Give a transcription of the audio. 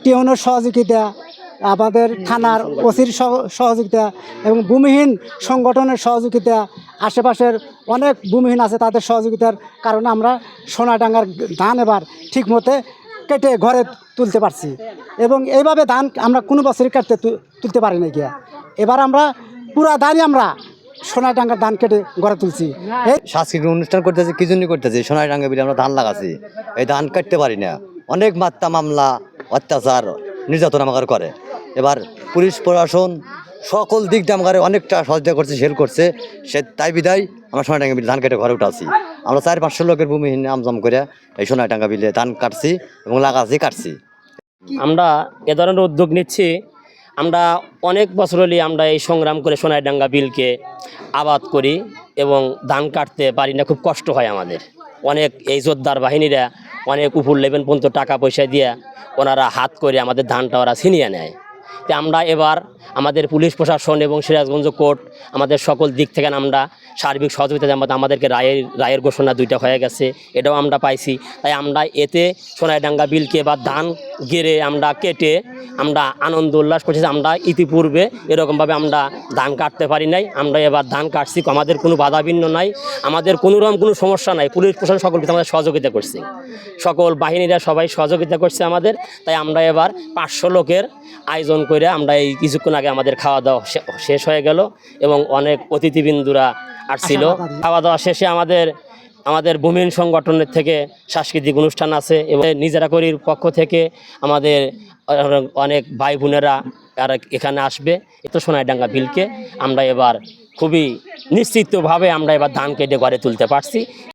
টিউনের সহযোগিতা, আমাদের থানার ওসির সহযোগিতা এবং ভূমিহীন সংগঠনের সহযোগিতা, আশেপাশের অনেক ভূমিহীন আছে তাদের সহযোগিতার কারণে আমরা সোনাডাঙ্গার ধান এবার ঠিকমতো কেটে ঘরে তুলতে পারছি। এবং এইভাবে ধান আমরা কোনো বছরই কাটতে তুলতে পারি না গিয়া, এবার আমরা পুরা ধানই আমরা সোনাডাঙ্গার ধান কেটে ঘরে তুলছি। সাংস্কৃতিক অনুষ্ঠান করতেছি, কি জন্য করতেছি? সোনাডাঙ্গা বিলে আমরা ধান লাগাচ্ছি, এই ধান কাটতে পারি না। অনেক মাত্রা মামলা, অত্যাচার, নির্যাতন আমাদের করে। এবার পুলিশ প্রশাসন সকল দিক দিয়ে আমাদের অনেকটা সহযোগিতা করছে, হেল্প করছে। সে তাই বিদায় আমরা সোনাডাঙ্গা বিলে ধান কেটে ঘরে উঠাচ্ছি। আমরা 4-500 লোকের ভূমিহীন আমজাম করে এই সোনাডাঙ্গা বিলে ধান কাটছি এবং লাগাচ্ছি, কাটছি। আমরা এ ধরনের উদ্যোগ নিচ্ছি। আমরা অনেক বছর হলে আমরা এই সংগ্রাম করে সোনাডাঙ্গা বিলকে আবাদ করি এবং ধান কাটতে পারি না, খুব কষ্ট হয় আমাদের। অনেক এই যোদ্ধার বাহিনীরা অনেক উপর লেভেল পর্যন্ত টাকা পয়সা দিয়ে ওনারা হাত করে আমাদের ধানটা ওরা ছিনিয়ে নেয়। তো আমরা এবার আমাদের পুলিশ প্রশাসন এবং সিরাজগঞ্জ কোর্ট আমাদের সকল দিক থেকে আমরা সার্বিক সহযোগিতা, আমাদেরকে রায়ের ঘোষণা 2টা হয়ে গেছে, এটাও আমরা পাইছি। তাই আমরা এতে সোনাডাঙ্গা বিলকে বা ধান গেড়ে আমরা কেটে আমরা আনন্দ উল্লাস করছি। আমরা ইতিপূর্বে এরকমভাবে আমরা ধান কাটতে পারি নাই, আমরা এবার ধান কাটছি। আমাদের কোনো বাধাবিঘ্ন নাই, আমাদের কোনোরকম কোনো সমস্যা নাই। পুলিশ প্রশাসন সকল কিছু আমাদের সহযোগিতা করছে, সকল বাহিনীরা সবাই সহযোগিতা করছে আমাদের। তাই আমরা এবার 500 লোকের আয়োজন করে আমরা এই কিছুক্ষণ আগে আমাদের খাওয়া দাওয়া শেষ হয়ে গেল এবং অনেক অতিথিবৃন্দুরা আসছিল। খাওয়া দাওয়া শেষে আমাদের ভূমিহীন সংগঠনের থেকে সাংস্কৃতিক অনুষ্ঠান আছে এবং নিজেরা করির পক্ষ থেকে আমাদের অনেক ভাই বোনেরা এখানে আসবে। এত সোনাডাঙ্গা বিলকে আমরা এবার খুবই নিশ্চিতভাবে আমরা এবার ধান কেটে ঘরে তুলতে পারছি।